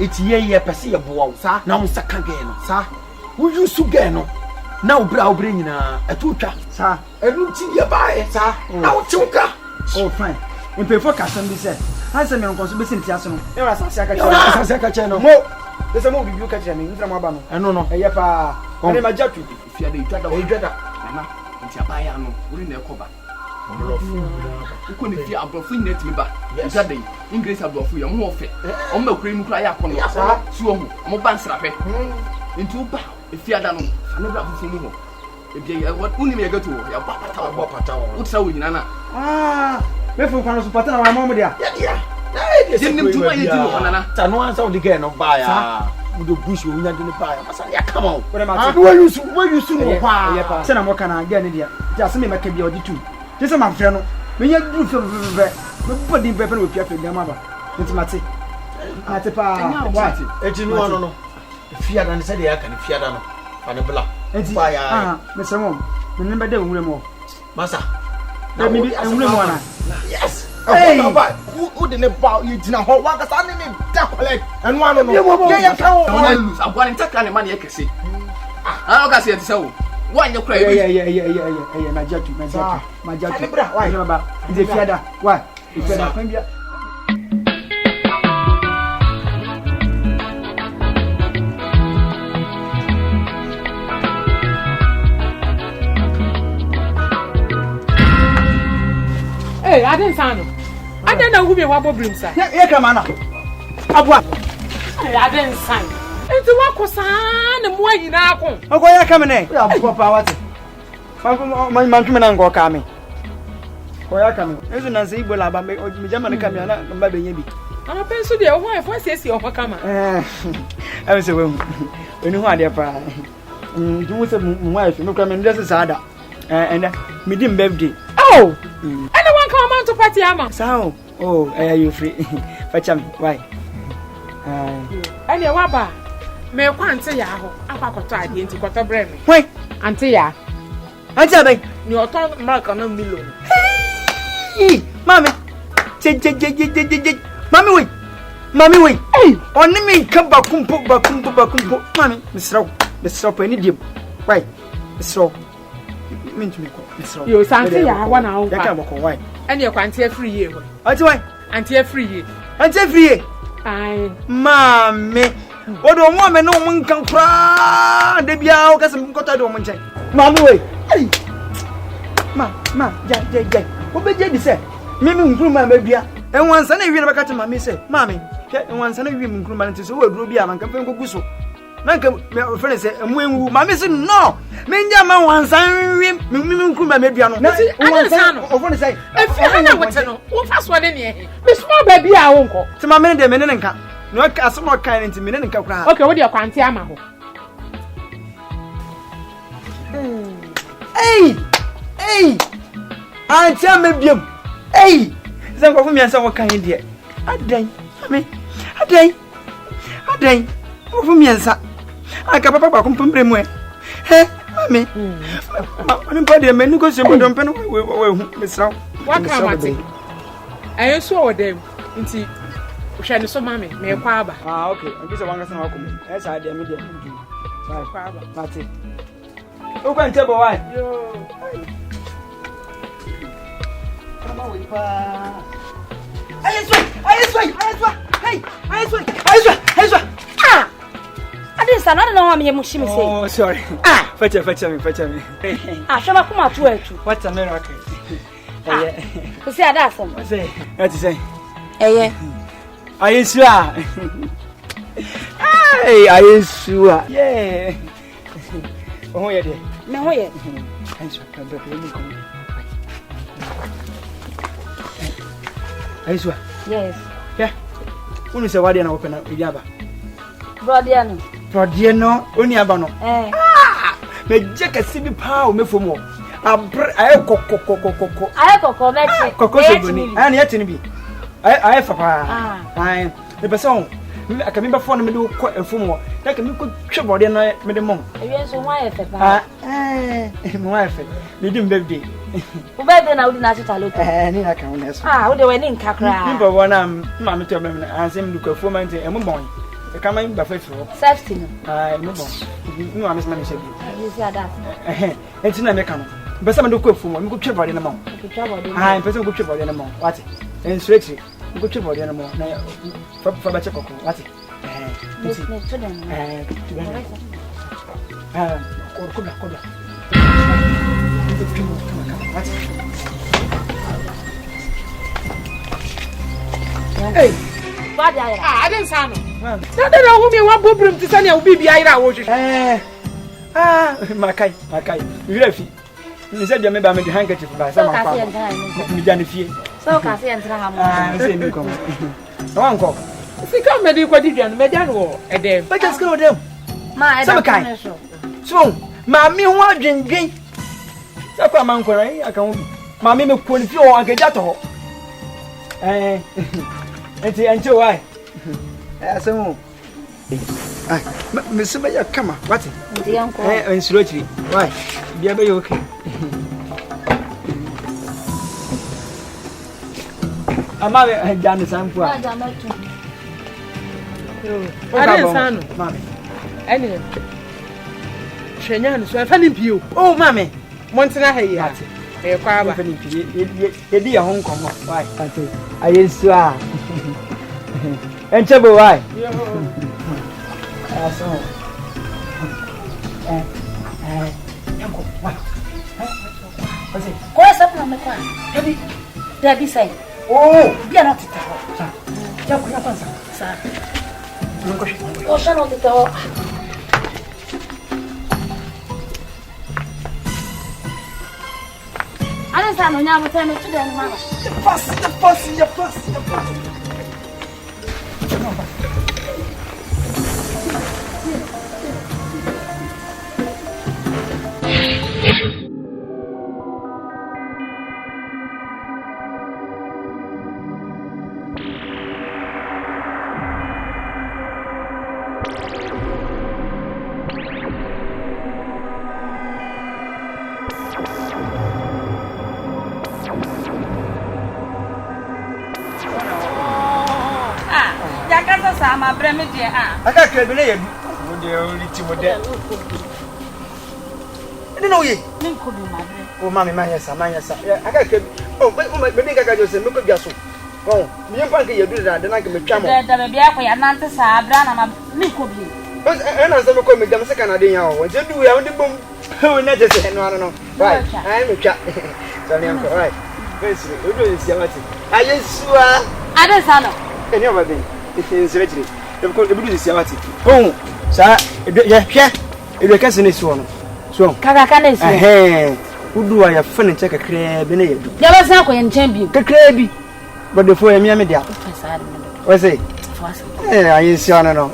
It's ye, Passia Bow, sir. Now, Sakagan, sir. Would you Sugano? Now, brow bring a tutor, sir. A routine you buy, sir. Now, choker. Oh, fine. In before Cassan, said, answer me on consumption. There are some second channel. There's a movie you catch me from Abano. I don't know. A yapa. Only my job if you are the dreader. It's a buyer. We're in the cover. You couldn't fear about free net me back. Yes, that day. English about free. I'm more fit. I'm no cream cry up on your side. So, I'm a band slap into bow. If you are done, I'm not going to move. If you what only may go to your papa tower. What's so in Anna? Ah, therefore, I'm supporting our mom there. Yeah. Didn't do anything on Anna. No answer again of buyer. With the bush, you're not going to buy. Come on. Where you soon? Send a more can I get it here? Just me, my baby, or the 2. Just a man, friend. When you do nobody better with your mother. It's Matty. What? It's no. Fear and said, I can fear them. And a black. And fire, Mr. Mom. Remember them, William. Massa. Let me be a woman. Yes. Hey, who didn't about you? Didn't hold one that's only and one of them. I'm going to take any money I can see. I don't see it so. Why you cry? Yeah, my judge, my judge. Why about the feather? Why? If you're not Hey, I didn't sound. I didn't know who be what brim, sir. Yeah, come on. Abwa. I didn't sign. It's what was and more in our home. Oh, why are coming in? Papa, what? My man coming and go coming. Why are coming? Isn't as able about me or German coming and baby. I'm a pencil, dear wife. What says your come? I was a woman. When you had your pa. You was a wife, no coming, this is harder. And me didn't birthday. Oh! Anyone come out to party, Amma? So, oh, are you free? Fetch me, why? And your wabba may want to yaho. Apa tried into Cotta Bremy. Wait, Auntie ya. Answer me. Your tongue mark on a million. Hey, Mammy. Mammy, wait. Hey, only me come back, Mammy, Mr. Penny, dear. Why? So. You Sante ya 1 hour. I can't walk away. And you can't hear free year. That's why. Auntie free year. Auntie free year. Aye. Mammy. What do woman no one can cry? The Biao got some got a woman. Mammy, wait. Hey. Jack. What be Jenny say? Mimi Gruma, baby. And once I never got to mammy say, Mammy. And once I never even Gruma to so Rubia and come from Gusso. My friend said, and when Mammy said, no, Menja man once I rim, Mimicuma maybe I don't say, if I know what's no, what fast one in here. Miss Small baby, I won't go to my men, the men and come. No, I can't more kind into me and come. Okay, what do you can't tell me? Hey, I tell me, hey, then for me, I saw what kind of dear. I day. For me, I can't papa come from me. Hey, me. I'm body a man who goes to my dump and Miss Row. What can I saw them into Shiny so mammy, may a quabba. Ah, okay. I guess I want to know. As I did. Mate. Open table, why? Come on, we Hey! Ah! I didn't say, I don't know what I'm saying. Oh, sorry. Fetch me. Ah, shall I come out to it? What's a miracle? To say that's some. What's it? What is it? Eh, are you sure? Hey, are you sure? Yeah. Oh, yeah, dear. No, yeah. Are you sure? Yes. Yeah. When you say, why didn't I open up with Yaba? Brodiano, only Abano. Me Jack a CB power, me for more. I have cocoa, and yet in me. I have papa. I the person. I can remember for me do quite a few more. That can be good trouble than I made a monk. Yes, why, my wife, you didn't baby. Who better than I would not look at? I can't. Ah, they went in Kakra. Remember one mamma to me and same look for my and a boy. I come in by faithful. Safety. I no, I'm Miss You said that. It's not American. But some do cook for me, good trouble in a month. I am person good trouble in a month. What? And straight. Good trouble in a month. For better cocoa. What? Hey, I didn't sound. That don't know who me want problem to send you be I watch. Makai. You left. You said you remember me the handkerchief by some So can see and come. Uncle. See, come, Median war, a day. But just go them. My kind. So, Mammy, what drink? So come, Uncle, I can. Mammy, me put you on a gato. Until I. So, Miss Maya, come on, what? The uncle and slowly. Why? Be okay. I'm done the same for I didn't sound, Mammy. Anyway, Shannon is funny view. Oh, Mammy, once in a hay, a father, a dear home come. Why? I used to. And trouble, why? What's up on the car? Debbie say, oh, you're not sir. Oh, shall not the door. I don't stand on your time to them, Mamma. The fuss. My bremedy, I got to be able to do. I don't know ye. Oh, Mammy, my yes, I got to. Oh, but I think I just look at your soul. Oh, you can't get you do that, then I can be trouble. The Biako, and Nantes, Abraham, Mikobi. But I know some of them second idea. What you do, I want to boom. Oh, not just I don't know. Right, I am a chat. Right. Basically, you do this. I just swear. I don't know. Can you ever be? It is ready. The blue is your oh, sir, yeah, you can see this one. So, Kakakan is hey, who do I have fun and check a crab in it? There was no in champion, the crabby, but before I mean, what's it? Yeah, I is your no.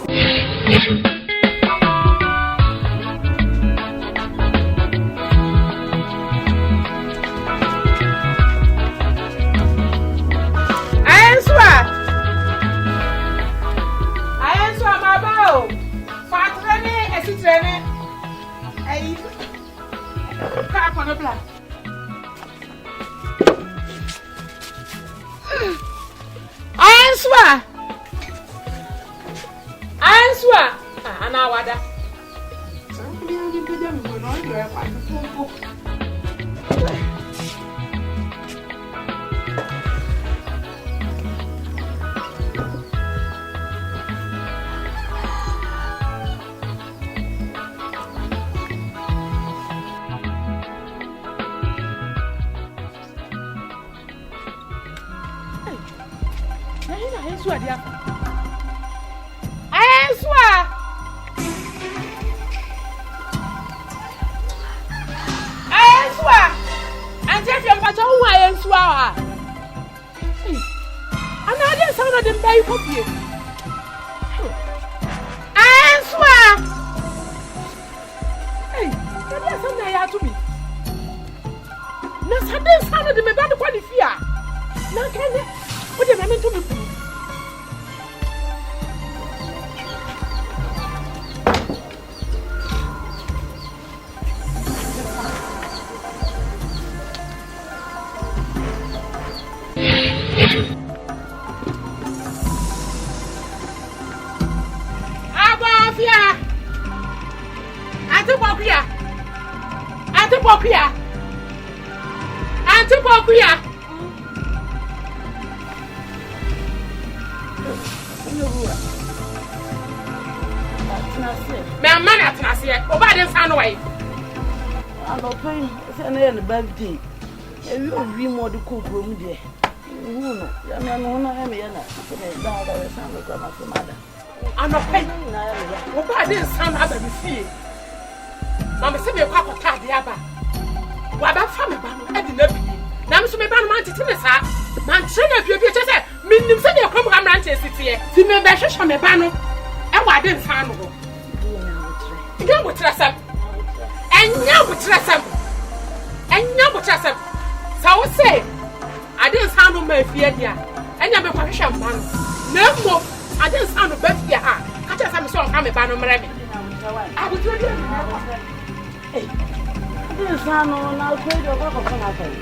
Birthday. You read more the cook room there. No, I'm not having a mother. I'm not paying. What I didn't sound as I see. Mamma said me a cup of cat the other. What about family? I didn't know. Now, so my band man to Timmy, sir. Man, train of your future, sir. Meaning, send your program ranches here. See me bash on the banner. And what didn't sound. You don't want to dress up. And now we dress up. And now what I said. So I would say, I didn't sound on my fear, and you're a professional man. No more, I didn't sound of birthday. I just have a song from a banner. I would do it. I didn't sound on our grade of what happened.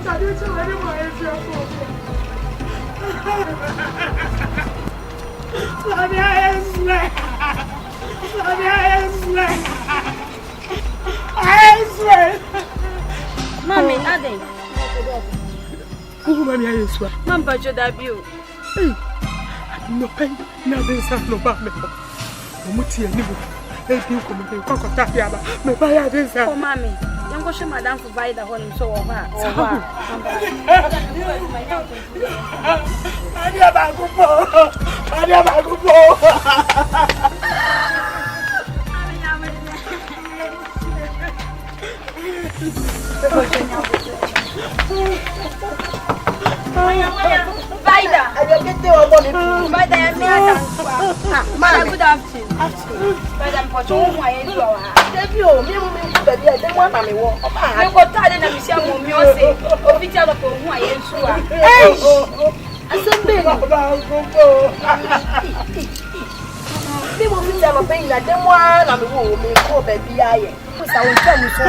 I didn't tell anyone it's your fault. Mommy, nothing. Who mommy I swear? Mama, your debut. No pain, nothing, son, no bad. Mutia, you come and talk of Tatiana. My buyer is oh, mommy. Don't go show Madame for buy the whole so over. Good afternoon. Madam Pocho, why are you? Baby, I don't want to walk. I got tired and I'm saying, music, or we tell the poor who I am sure. Hey, they will be never paying that them one. I'm a woman, poor baby. I will tell you so.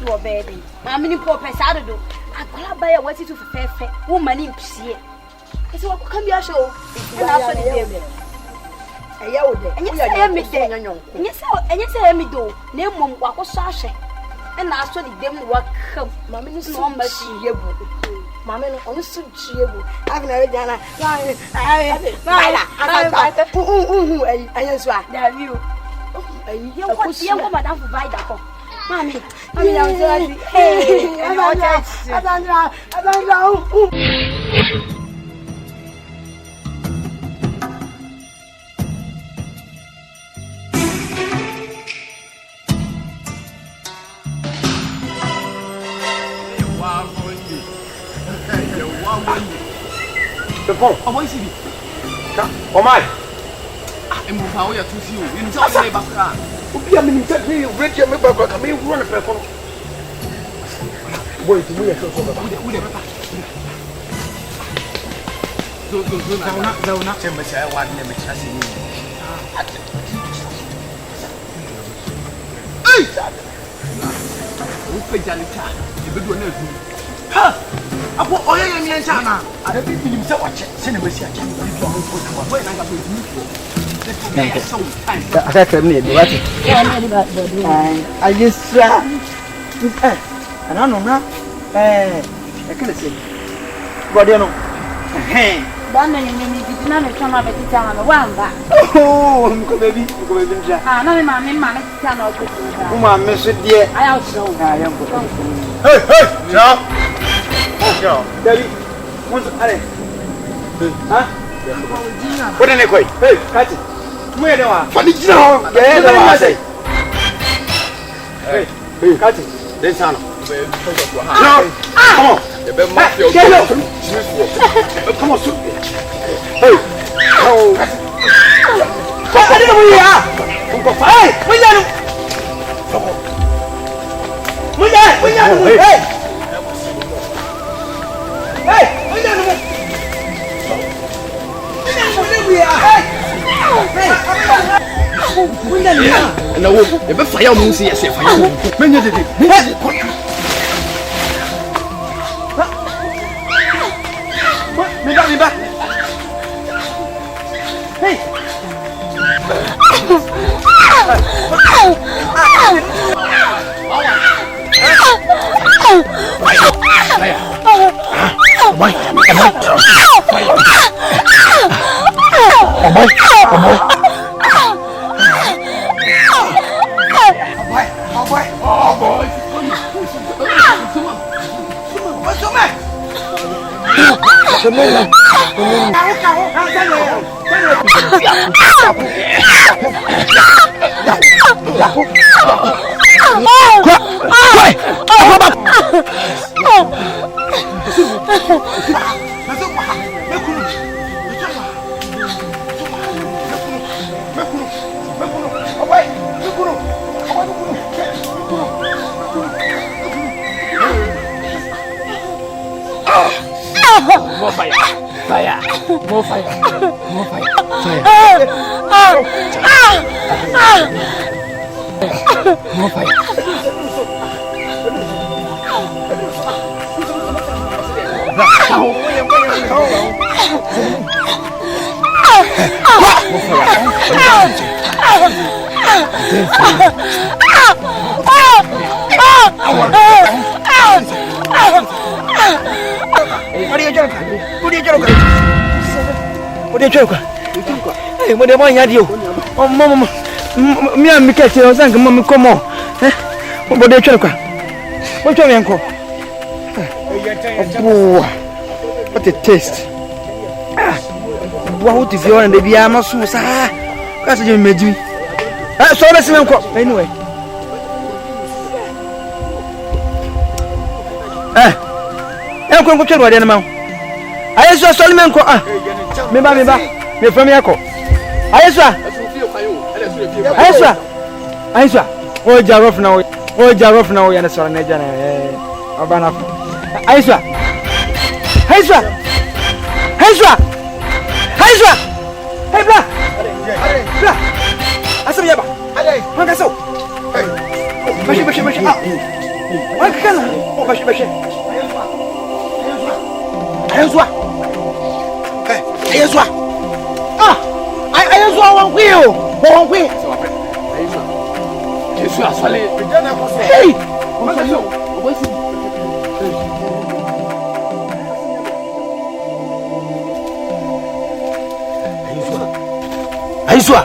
Your baby. I'm in poor pesado. I can't buy a what to fair woman in Psie. It's what can be a show. And also the baby. A yellow, and you say me there, and you say me do, name one walk or sashay. And also the dem work. Mamma is so much cheerable. Mamma on so cheerable. I've never done a Mommy, I'm sorry. Hey, I don't know. The phone. Oh, what is it? Oh my. I'm going to see you. You know, I'm back. Obi a me take me break me back back me run pe kono. Boy, tu muye so baba. Wo de papa. Zauna. Chemba sai wa ne me chasi ni. Ei! Wo pe jalita. E be do na du. Ha! Apo oya ya mi encha na. Ada bi bilim se wa che. Se na be si acha. Bi do ho ko na. Boy na ga be du ko. Aka kram ne bi wati. I just ana no na e kele se. Body no. Dan na ni bi na me chama be tita na wa mba. Oh, mko baby nja. Ah, na me ma tita na o ko. Uma me so die. Aya o so. Ah, yanko. Hey, ciao. Ciao. Davi. Monzo, ale. Ha? What ne koi? Hey, kati. Muye de wa. Fani jina ho. Ye de wa sai. Hey, kati. Den sana. No. Come on. The be mafia. Come on, shoot. Hey. Oh. Come on, muya. Hey, muya no. Muya. Hey. Hey, muya no. Na wo, e be fire mu si yesi fire mu. Menye dede. Me ba. Hey. More fire. Ode chokwa. Eh, mo de mo nya dio. O mo mi am mi kete o sang mo mi komo. Mo de chokwa. Mo chwa yanko. Oh. What a taste. Wa hotu fi on de bia ma so sa. Ka se je meji. So be se yanko. Anyway. Yanko ko chwa de na ma. Aye so Solomon ko me ba me from yako Aisha o jarof na o yana so na jana abana Aisha hey bla asam yaba manga so bashi manga kana o bashi Ayeswa. Ayeswa wankwiyo. Wankwi. Yesu asale. Hey. Ayeswa.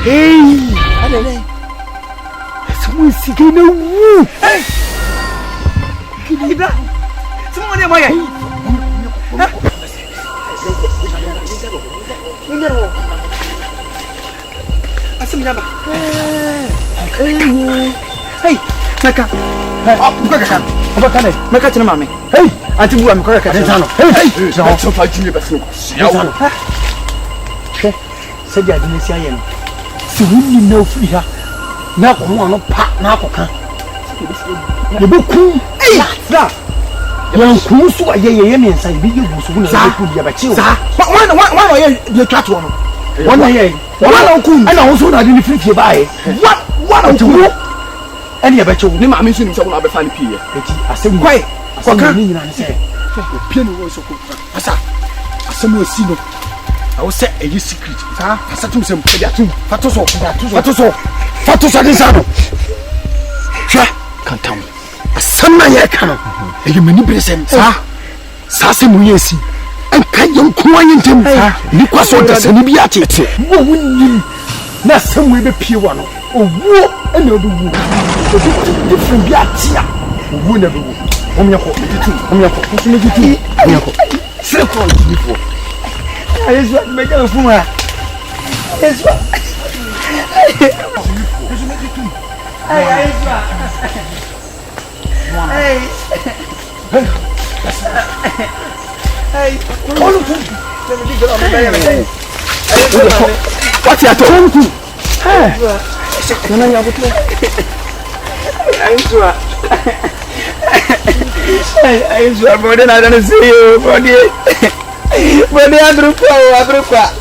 Hey. Alele. Someone seeking a woo. Hey. Kida. Someone am I? Hey, Naka. Hey, Oba kane, meka tene mame. Hey, anti bu am correct. Hey, so fa juni bes no. Hwɛ, sɛ dia dine si ayɛ no. Si wuni na ofiri ha. Na ko ho ano pa na akoka. Ye beku. Sa. Yan ku so ayɛ me nsa bi ye gu so na beku dia ba chi. Sa. Wa ye de twa to no. Wana ye. Wana ku. Ana wo so na de ni fifie ba ye. Wana ku. Ani ya ba chi. Ni ma me so ni so na be fa ni pie. Eti asem. Kwai. Kwaka ni nyina ne sɛ. Pie no wo so ko. Asa. Asem wo si no. I will say a secret. Fato so this ano. Sha can't tell me. Asama ye kan. E you many present. Sa se mu yesi. En kan yon ko ayentem. Ni kwaso de se ni bi atete. Wo wunni. Na sam we be pie wa no. Owo e na obu. Different bi atia. Owo na be wo. Omyako. Sre ko ni fo. Yesu meja fuma. Yesu. What you doing? Nana ya butu. Ayeswa bode na dana see bode. Bode adrupa.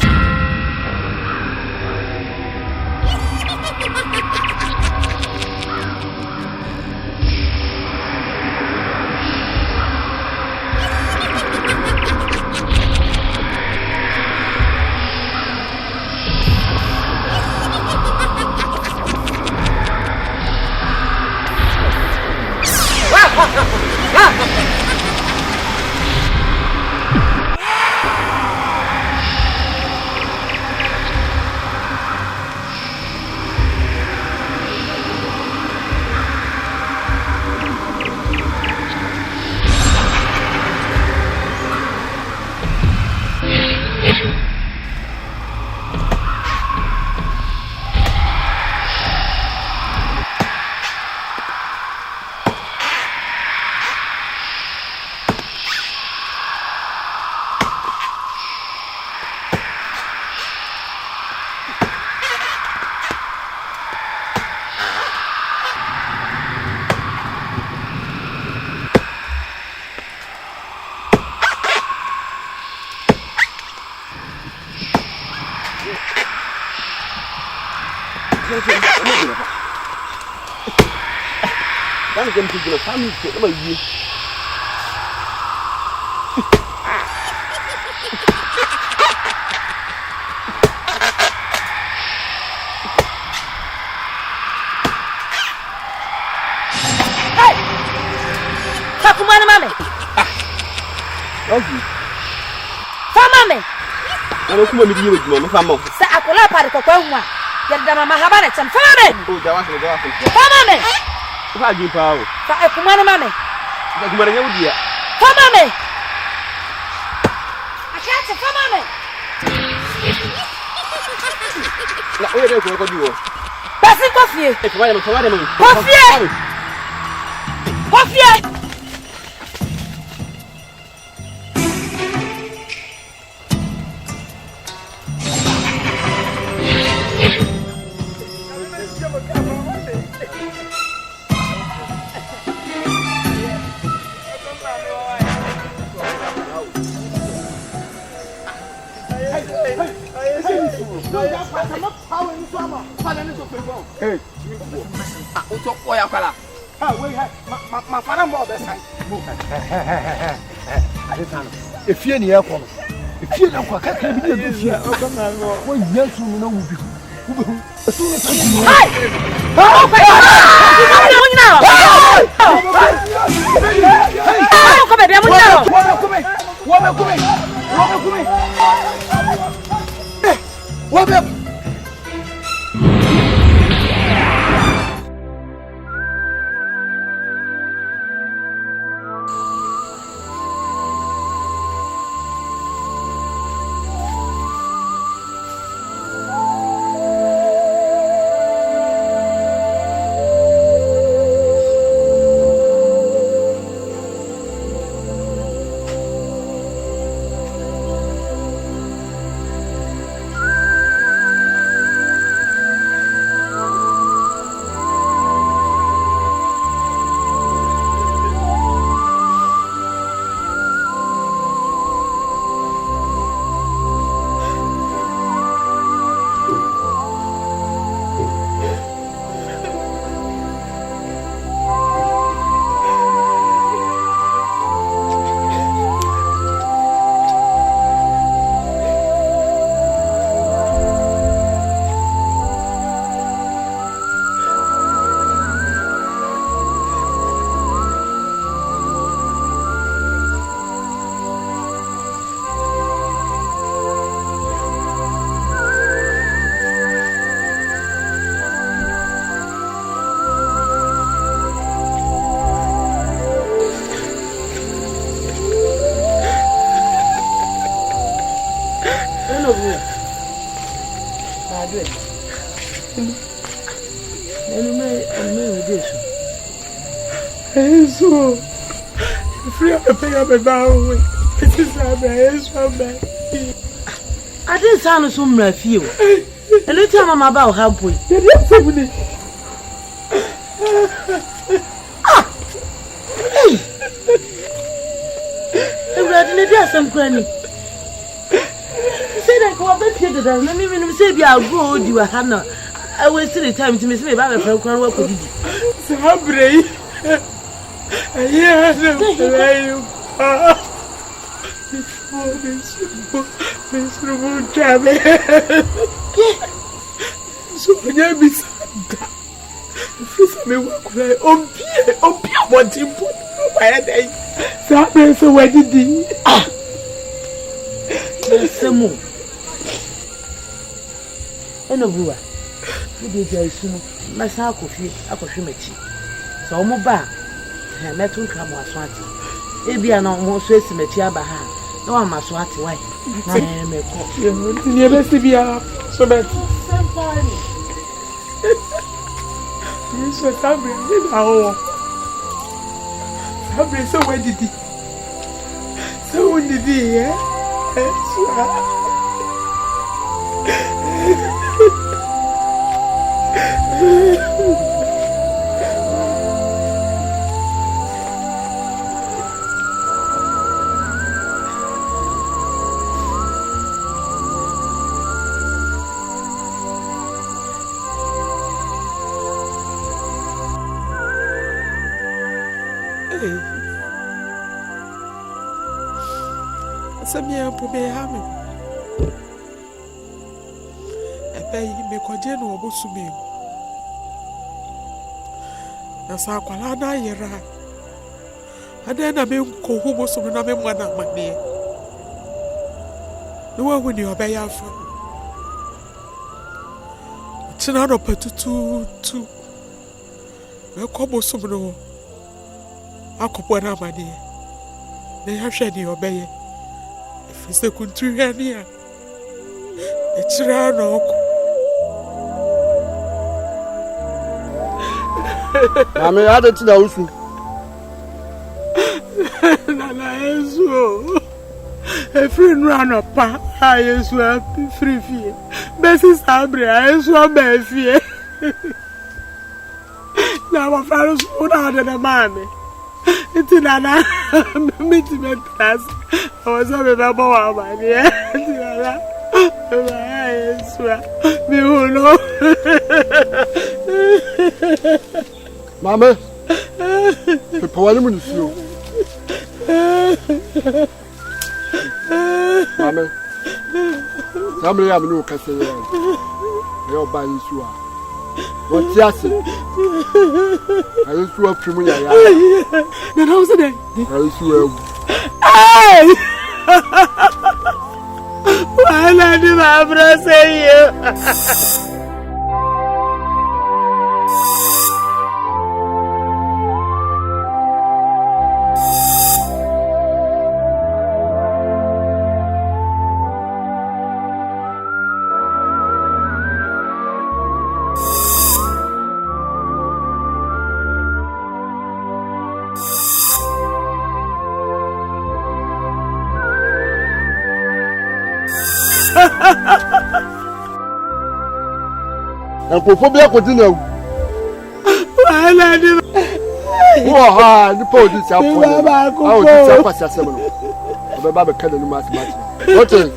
Kan kan tu jelas kami ke nama ye. Hey! Aku mana mame? Ogi. Fama me. Ana kuma mi diye juma ma fama. Sa akola pare ko kwa hwa. Yadda mama habana cham. Fama me. Oh, jawa. Fama me. Fa gi pao. Fa aku mana mame? Fa kuma nya wudiya. Fama me. Ashanti fama me. Na oye de ko diwo. Basi kofie. E fa ma fa ma. Kofie. Kofie. Hey, uto koya kwala. Wait, my father more best side. If you near come, if you don't work, I can't be a good year. When yes, you know, as soon as So, free of the pay of a bow. It is a bad. I didn't sound so much few. A little time I'm about halfway. Some granny. Say that go up here. Let me say, I'll go you a Hannah. I wasted the time to miss me about a program. What could you do? So brave. Yeah, miserable travel. So when you miss that, me work like on what you put my day. So where did he? Some more. And a brewer. You did a soon. My sour coffee, Akuapem. So, Moba, I met him come was Ashanti. It be an almost Swiss Metiabaha. No one must want to wife. I am a cook. You never see me so bad. Yes, so Sabri, so where did he? So when did he, eh? Samia Pobe Hammy. A pay me quadeno or Busumi. That's how Qualana Yera. And then I mean, who was some of them one of my near. No one when you obey our phone. It's not up to two. Well, come some no. Akuapem, my dear. They have shed you obey. It's the country here. It's Rano. I may add it to the house. A friend ran up, I as well, free fear. Bessie Sabri, I as well, Bessie. Now, my father's put out of the mammy. It's in an meeting class. I was a baby, my dear. I swear, me who know. Mamma, the poem is you. Mamma, somebody have no castle. You're buying you. What's that? I used to have to me. Then how's it? I used to why not do my brother say you? And for phobia continue. Why not do the police are for our disaster seminar. The Baba Cannon Mass Match. What is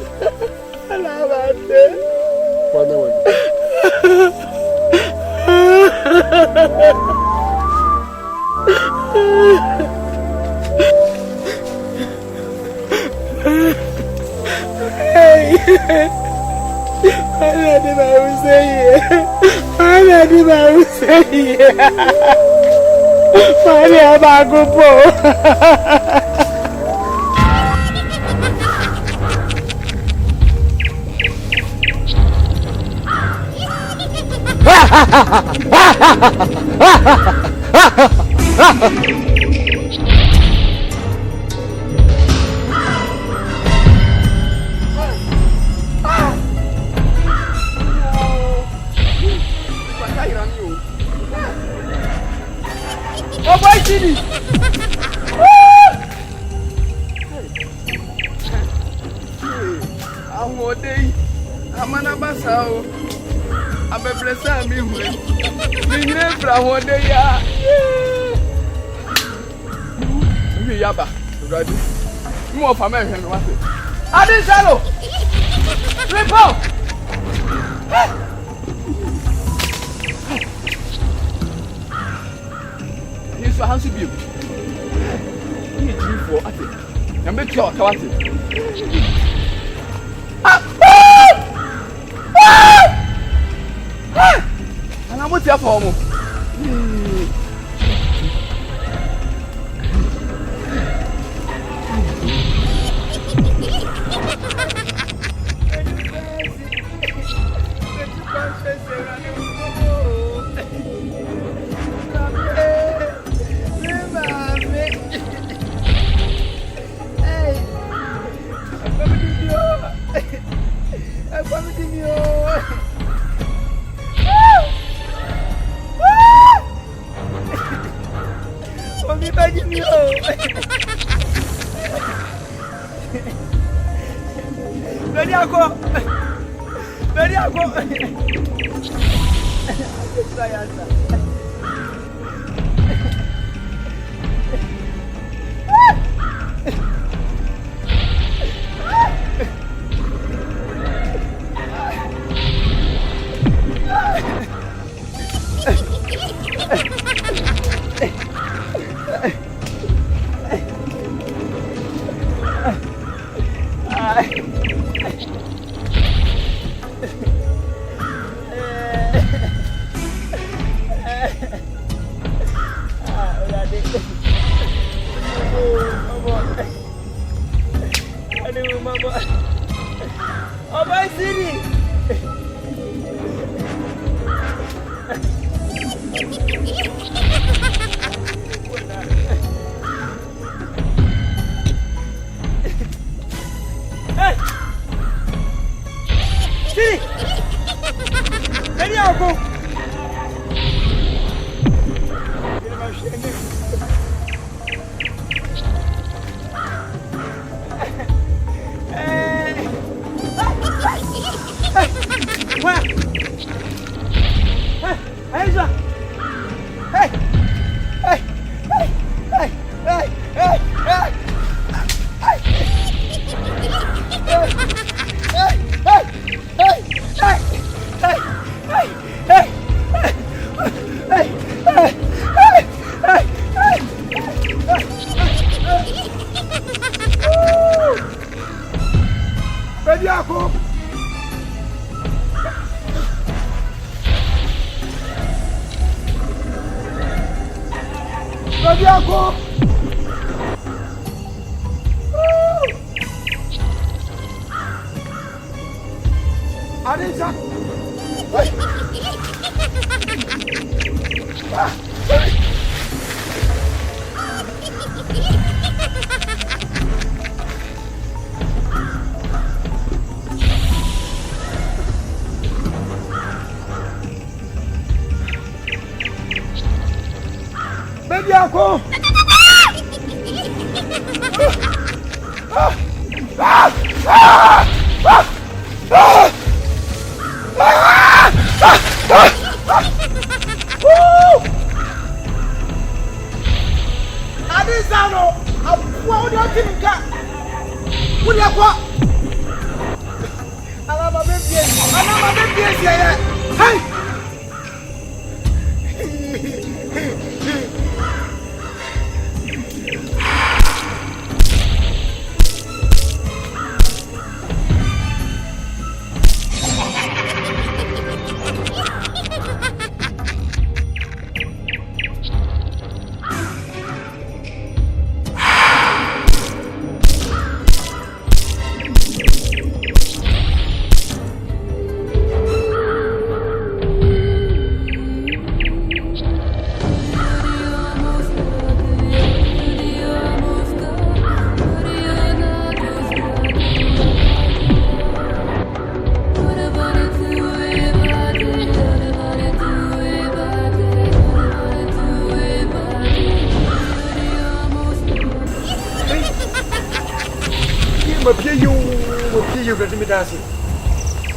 I did say Bra one day ya. We yaba. Ready. Mo fa me hwe no wase. Adi salo. Report. Yes, so hands you. Ni three for ate. Na me twa ka wate. Ana mo tia for mo.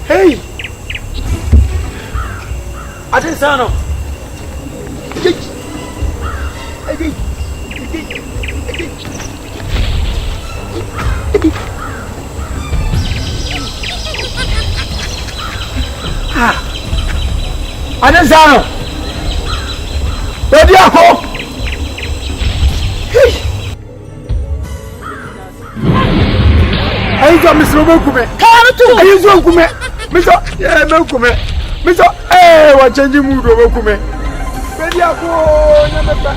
Hey! Atensano! Adesano. Baby ako. Ayi jo Mr. Omokume. Kawa tu. Ayi jo Omokume. Mr. Omokume. Mr. Wa change mood Omokume. Baby ako na mepa.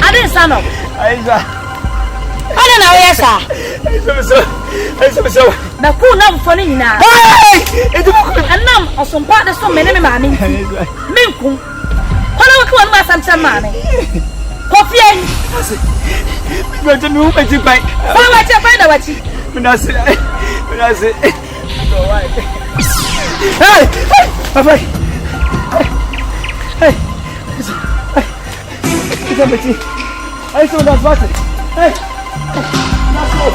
Adesano. Aiza. Ana na we sa. So. Na ku na mfoni nyina. Edu ko. Anam osompa de so mene me maame. Menku. Kola we kwa ma samcha maame. Kofi en. Go to me umeji pai. Fa wa che fa da wachi. Minase. Go why. Hey! Papa. Hey. Somebody. I saw that button. Hey. Let's go.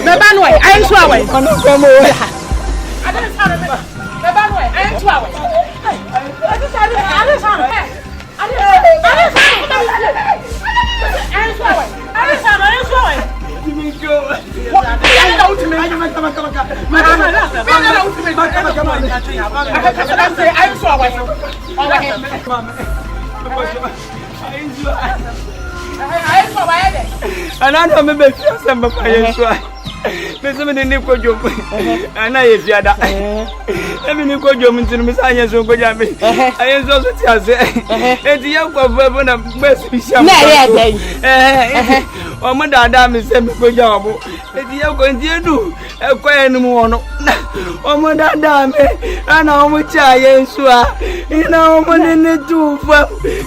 Bebanwe, I am swaway. I don't come away. I don't sound it. Bebanwe, I am swaway. I don't sound it. I don't sound it. I am swaway. I am swaway. You mean go? I know to me. I am and I don't remember some of my try. Miss Nico Jum, and I is Yada. I mean, you go Jum into Miss Ayas or Gojami. I am also and the young of a best fish. Oh, my dad is a good job. And the young going to do a quiet one. Oh, my dad, and how much I am sure. You know, one in the two.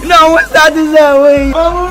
No, what's that is away. Oh,